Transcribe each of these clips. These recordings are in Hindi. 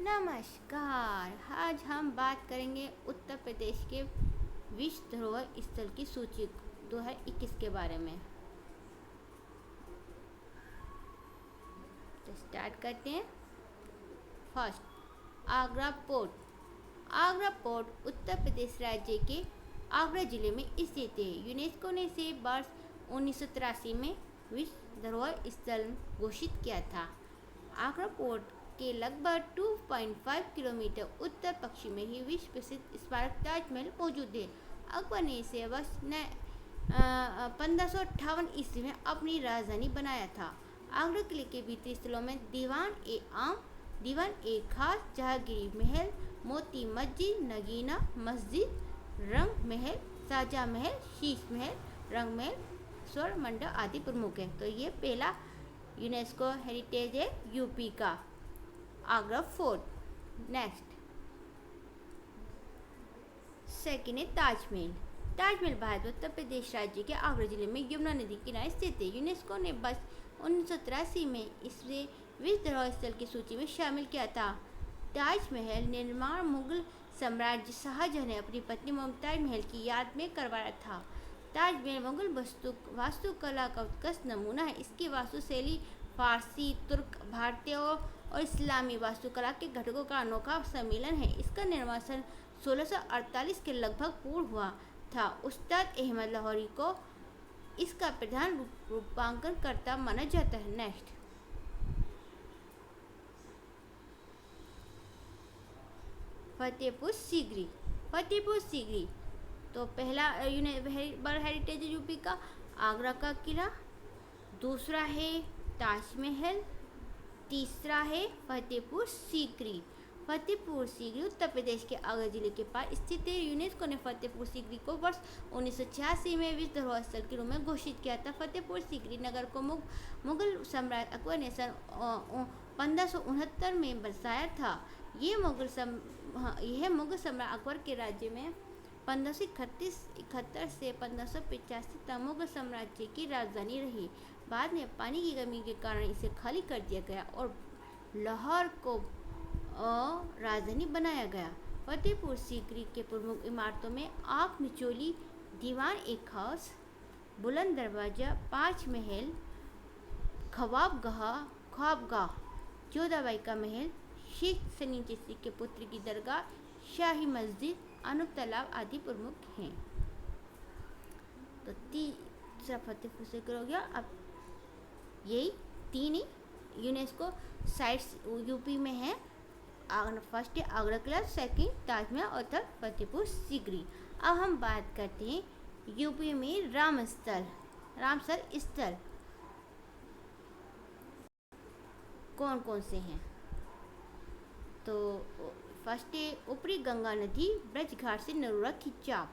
नमस्कार। आज हम बात करेंगे उत्तर प्रदेश के विश्व धरोहर स्थल की सूची 2021 के बारे में। तो स्टार्ट करते हैं। First, Agra fort. Agra fort Uttar Pradesh राज्य के आगरा जिले में स्थित है। यूनेस्को ने इसे वर्ष 1983 में विश्व धरोहर स्थल घोषित किया था। आगरा पोर्ट के लगभग 2.5 किलोमीटर उत्तर पश्चिम में ही विश्व प्रसिद्ध स्मारक ताजमहल मौजूद है। अकबर ने इसे वर्ष 1558 ईस्वी में अपनी राजधानी बनाया था। आगरा किले के भीतरी स्थलों में दीवान ए खास, जहांगीर महल, मोती मस्जिद, नगीना मस्जिद, रंग महल, शाहजहां महल, शीश महल, रंग महल, स्वर्ण मंडप आदि प्रमुख है। तो ये पहला यूनेस्को हेरिटेज है यूपी का, आगरा फोर्ट। नेक्स्ट, सेकेंड है ताजमहल। ताजमहल भारत उत्तर प्रदेश राज्य के आगरा जिले में यमुना नदी के किनारे स्थित है। यूनेस्को ने वर्ष 1983 में इसे विश्व धरोहर स्थल की सूची में शामिल किया था। ताजमहल निर्माण मुगल सम्राट शाहजहां ने अपनी पत्नी मुमताज महल की याद में करवाया था। ताजमहल मुगल वास्तुकला का उत्कृष्ट नमूना है। इसकी वास्तुशैली फारसी, तुर्क, भारतीय और इस्लामी वास्तुकला के घटकों का अनोखा सम्मिलन है। इसका निर्माण सन 1648 के लगभग पूर्ण हुआ था। उस्ताद अहमद लाहौरी को इसका प्रधान रूपांकन करता माना जाता है। नेक्स्ट, फतेहपुर सीकरी। फतेहपुर सीकरी तो पहला वर्ल्ड हेरिटेज यूपी का आगरा का किला, दूसरा है ताजमहल, तीसरा है फतेहपुर सीकरी। फतेहपुर सीकरी उत्तर प्रदेश के आगरा जिले के पास स्थित है। यूनेस्को ने फतेहपुर सीकरी को वर्ष 1986 में विश्व धरोहर स्थल के रूप में घोषित किया था। फतेहपुर सीकरी नगर को मुगल सम्राट अकबर ने सन 1569 में बसाया था। यह मुगल सम्राट अकबर के राज्य में 1531 से 1585 तक मुगल साम्राज्य की राजधानी रही। बाद में पानी की कमी के कारण इसे खाली कर दिया गया और लाहौर को राजधानी बनाया गया। फतेहपुर सीकरी के प्रमुख इमारतों में आँख मिचौली दीवान ए खास, बुलंद दरवाजा, 5 महल, ख्वाबगाह, जोधाबाई का महल, शेख सलीम चिश्ती के पुत्र की दरगाह, शाही मस्जिद, अनूप तालाब आदि प्रमुख हैं। तो तीसरा फतेहपुर सीकरी हो गया। अब यही 3 ही यूनेस्को साइट्स यूपी में है। फर्स्ट है आगरा किला, सेकंड ताजमहल और थर्ड फतेहपुर सीकरी। अब हम बात करते हैं यूपी में रामसर स्थल कौन कौन से हैं। तो फर्स्ट है ऊपरी गंगा नदी ब्रज घाट से नरोरा खिंचाव।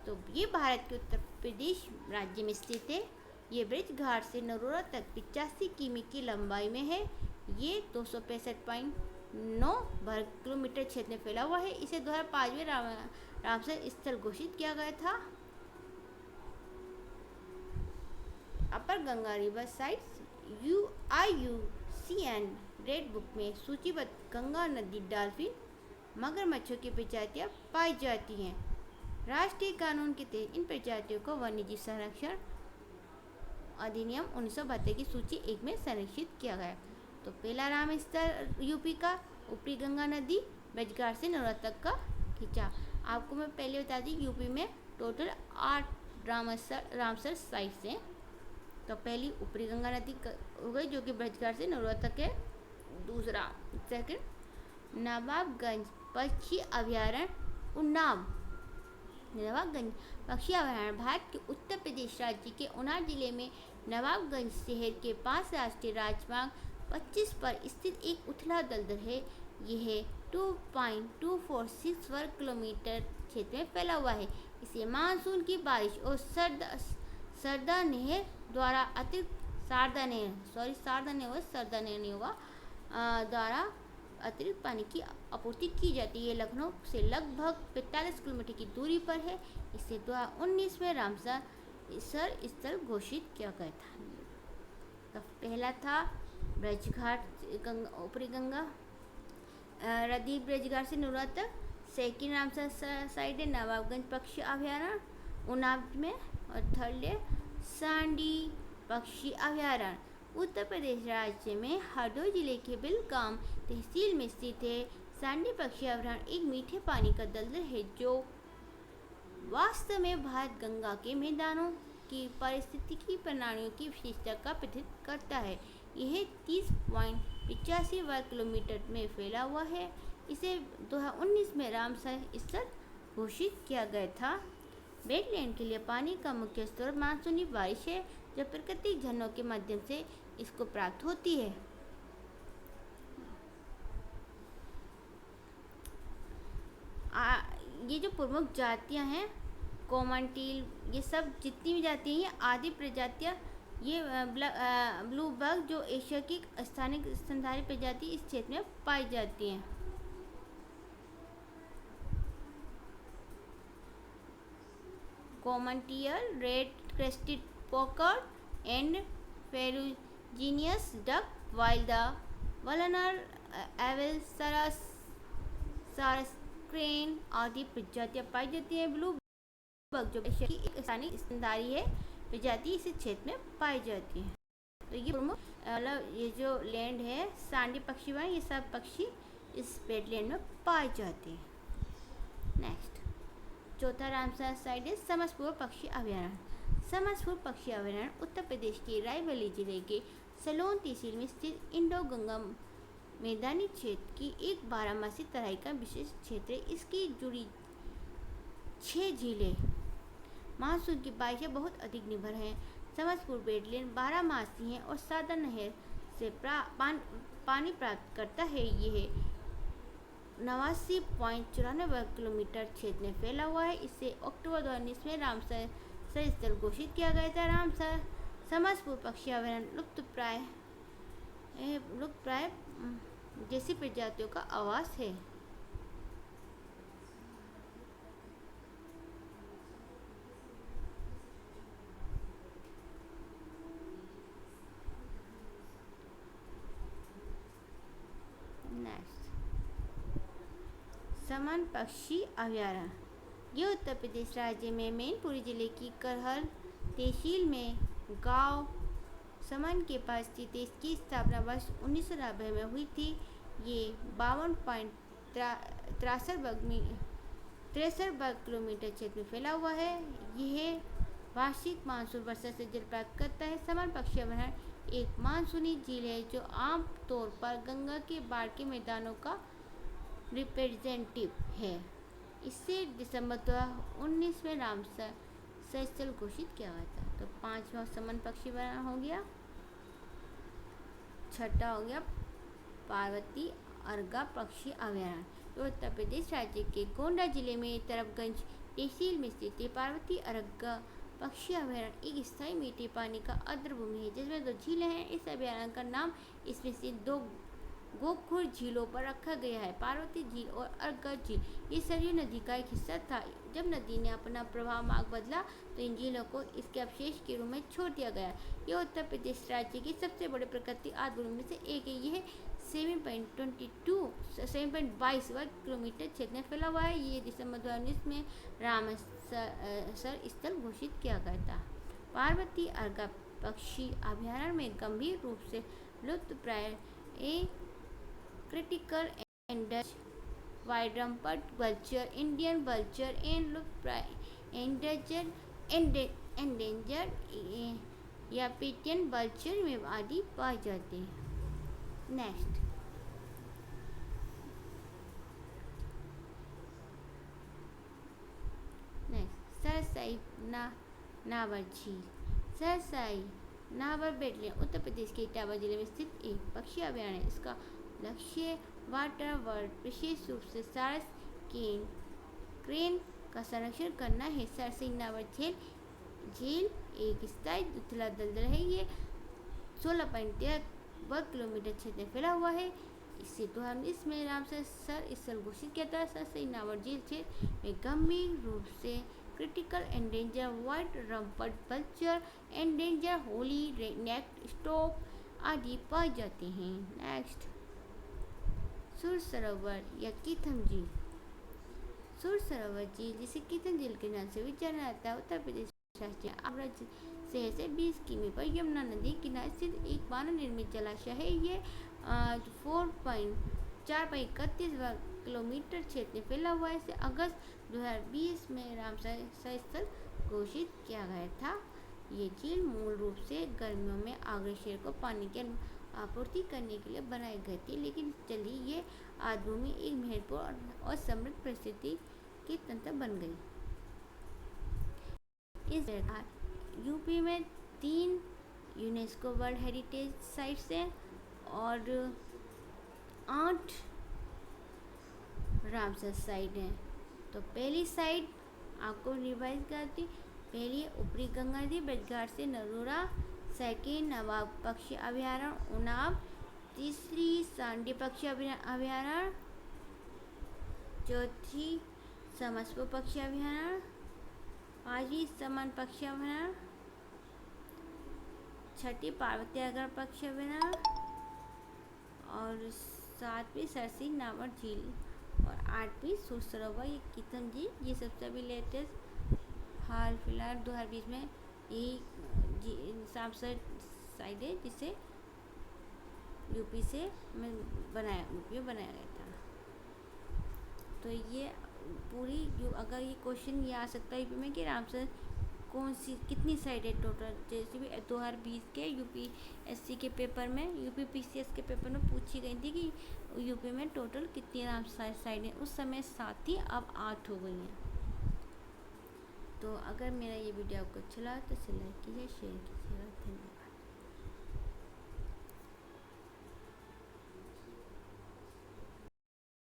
तो ये भारत के उत्तर प्रदेश राज्य में स्थित है। ये ब्रज घाट से नरोरा तक 85 किमी की लंबाई में है। ये 265.9 वर्ग किलोमीटर क्षेत्र में फैला हुआ है। इसे 2005 में रामसर स्थल घोषित किया गया था। Upper Ganga river sites IUCN red book में सूचीबद्ध गंगा नदी डॉल्फिन, मगरमच्छों की प्रजातियां पाई जाती हैं। राष्ट्रीय कानून के तहत इन प्रजातियों को वन्यजीव संरक्षण अधिनियम 1972 की सूची 1 में संरक्षित किया गया। तो पहला राम स्थल यूपी का ऊपरी गंगा नदी ब्रजघाट से नरोरा तक का खिंचाव। आपको मैं पहले बता दी यूपी में टोटल 8 रामसर साइट्स हैं। तो पहली ऊपरी गंगा नदी हो गई जो कि ब्रजघाट से नरोरा तक है। दूसरा सेकंड नवाबगंज पक्षी अभयारण्य उन्नाव। नवाबगंज पक्षी अभयारण्य भारत के उत्तर प्रदेश राज्य के उन्नाव जिले में नवाबगंज शहर के पास राष्ट्रीय राजमार्ग 25 पर स्थित एक उथला दलदल है। यह 2.246 वर्ग किलोमीटर क्षेत्र में फैला हुआ है। इसे मानसून की बारिश और सरदा नहर द्वारा अतिरिक्त पानी की आपूर्ति की जाती है। लखनऊ से लगभग 45 किलोमीटर की दूरी पर है। इसे 2019 में रामसर स्थल घोषित किया गया था। तो पहला था ब्रजघाट ऊपरी गंगा, रदीप ब्रजगार से नुरा तक। सेकंड रामसर साइड है नवाबगंज पक्षी अभयारण्य उन्नाव में। और थर्ड है सांडी पक्षी अभयारण्य उत्तर प्रदेश राज्य में हरदोई जिले के बिलगाम तहसील में स्थित है। सांडी पक्षी अभयारण्य एक मीठे पानी का दलदल है जो वास्तव में भारत गंगा के मैदानों की पारिस्थितिकी प्रणालियों की विशेषता का प्रतिनिधित्व करता है। यह 30.85 वर्ग किलोमीटर में फैला हुआ है। इसे 2019 में रामसर स्थल घोषित किया गया था। वेटलैंड के लिए पानी का मुख्य स्रोत मानसूनी बारिश है जो प्राकृतिक झरनों के माध्यम से इसको प्राप्त होती है। ये जो प्रमुख जातियां हैं कॉमन टील, ये सब जितनी भी जातियां हैं ये आदि प्रजातियां। ये ब्लू बग जो एशिया की स्थानिक स्तनधारी प्रजाति इस क्षेत्र में पाई जाती हैं। Common teal, red crested pochard and ferruginous duck, while the vulnerable sarus crane आदि प्रजातियां पाई जाती हैं। ब्लू बग जो एशिया की एक स्थानिक स्तनधारी है प्रजाति इस क्षेत्र में पाई जाती है। तो ये प्रमुख ये जो लैंड है सांडी पक्षी वहाँ ये सब पक्षी इस वेटलैंड में पाए जाते हैं। नेक्स्ट चौथा रामसर साइड है समसपुर पक्षी अभयारण्य। समसपुर पक्षी अभयारण्य उत्तर प्रदेश के रायबरेली जिले के सलोन तहसील में स्थित इंडो गंगा मैदानी क्षेत्र की एक बारहमासी तराई का विशेष क्षेत्र है। इसकी जुड़ी 6 झीलें मानसून की बारिश से बहुत अधिक निर्भर हैं। समसपुर वेटलैंड 12मासी है और साधन नहर से पानी प्राप्त करता है। यह 89.94 वर्ग किलोमीटर क्षेत्र में फैला हुआ है। इसे अक्टूबर 2019 में रामसर स्थल घोषित किया गया था। रामसर समसपुर पक्षी अभयारण्य लुप्तप्राय जैसी प्रजातियों का आवास है। समन पक्षी अभयारण्य ये उत्तर प्रदेश राज्य में मैनपुरी जिले की करहल तहसील में गांव समन के पास स्थित है। इसकी स्थापना वर्ष 1990 में हुई थी। ये 52.63 वर्ग किलोमीटर क्षेत्र में फैला हुआ है। यह वार्षिक मानसून वर्षा से जल प्राप्त करता है। समन पक्षी अभयारण्य एक मानसूनी झील है जो आम तौर पर गंगा के बाढ़ के मैदानों का रिप्रेजेंटेटिव है। इसे दिसंबर 2019 में रामसर स्थल घोषित किया गया था। तो 5वां समन पक्षी अभयारण्य हो गया। छठा हो गया पार्वती अर्गा पक्षी अभयारण्य जो उत्तर प्रदेश राज्य के गोंडा जिले में तरफगंज तहसील में स्थित है। पार्वती अर्गा पक्षी अभयारण्य एक स्थायी मीठे पानी का आर्द्रभूमि है जिसमें 2 झीलें हैं। इस अभयारण्य का नाम इसमें से 2 गोखुर झीलों पर रखा गया है, पार्वती झील और अर्गा झील। ये सरयू नदी का एक हिस्सा था। जब नदी ने अपना प्रवाह मार्ग बदला तो इन झीलों को इसके अवशेष के रूप में छोड़ दिया गया। यह उत्तर प्रदेश राज्य की सबसे बड़े प्राकृतिक आर्द्रभूमि में से एक है। यह 7.22 वर्ग किलोमीटर क्षेत्र में फैला हुआ है। ये दिसंबर 2019 में रामसर स्थल घोषित किया गया था। पार्वती अर्गा पक्षी अभयारण्य में गंभीर रूप से लुप्तप्राय critical endangered white rumped vulture, Indian vulture and लुप्तप्राय एंडेंजर्ड या पिजियन vulture में आदि पाए जाते हैं। नेक्स्ट सरसाई नावर झील। सरसाई नावर वेटलैंड उत्तर प्रदेश के इटावा जिले में स्थित एक पक्षी अभयारण्य है। इसका लक्ष्य वाटर वर्ल्ड विशेष रूप से सारस क्रेन का संरक्षण करना है। सरसाई नावर झील एक स्थायी उथला दलदल है। ये 16.13 वर्ग किलोमीटर क्षेत्र में फैला हुआ है। इसे 2019 में रामसर स्थल घोषित किया था। सरसाई नावर झील क्षेत्र में गंभीर रूप से critical endangered white rumped vulture, endangered woolly necked stork आदि पाए जाते हैं। नेक्स्ट सुर सरोवर या कीथम झील। सुर सरोवर झील, जिसे कीथम झील के नाम से भी जाना जाता है, उत्तर प्रदेश राष्ट्रीय आगरा शहर से 20 किमी पर यमुना नदी किनारे स्थित एक मानव निर्मित जलाशय है। ये 4.31 वर्ग किलोमीटर क्षेत्र में फैला हुआ है। इसे अगस्त 2020 में रामसर स्थल घोषित किया गया था। ये झील मूल रूप से गर्मियों में आगरा शहर को पानी की आपूर्ति करने के लिए बनाई गई थी, लेकिन जल्द ही ये आदिभूमि में एक महत्वपूर्ण और समृद्ध परिस्थिति की तंत्र बन गई। इस प्रकार यूपी में 3 यूनेस्को वर्ल्ड हेरिटेज साइट्स हैं और 8 रामसर साइट हैं। तो पहली साइट आपको रिवाइज करती, पहली ऊपरी गंगा नदी ब्रजघाट से नरोरा, सेकेंड नवाब पक्षी अभयारण्य उन्नाव, तीसरी सांडी पक्षी अभयारण्य, चौथी समसपुर पक्षी अभयारण्य, 5वीं समन पक्षी अभयारण्य, 6ठी पार्वतीगढ़ पक्षी अभयारण्य और 7वीं सरसी नावर झील और 8वीं सुर सरोवर या कीथम झील। ये सबसे अभी लेटेस्ट हाल फिलहाल 2020 में यही रामसर साइट है, जिसे यूपी में बनाया गया था। तो ये पूरी अगर ये क्वेश्चन ये आ सकता है यूपी में कि रामसर कौन सी कितनी साइड है टोटल, जैसे भी 2020 के यूपीएससी के पेपर में, यूपीपीसीएस के पेपर में पूछी गई थी कि यूपी में टोटल कितनी रामसर साइड है। उस समय 7 थी, अब 8 हो गई हैं। तो अगर मेरा ये वीडियो आपको अच्छा लगा तो इसे लाइक कीजिए, शेयर कीजिएगा। धन्यवाद।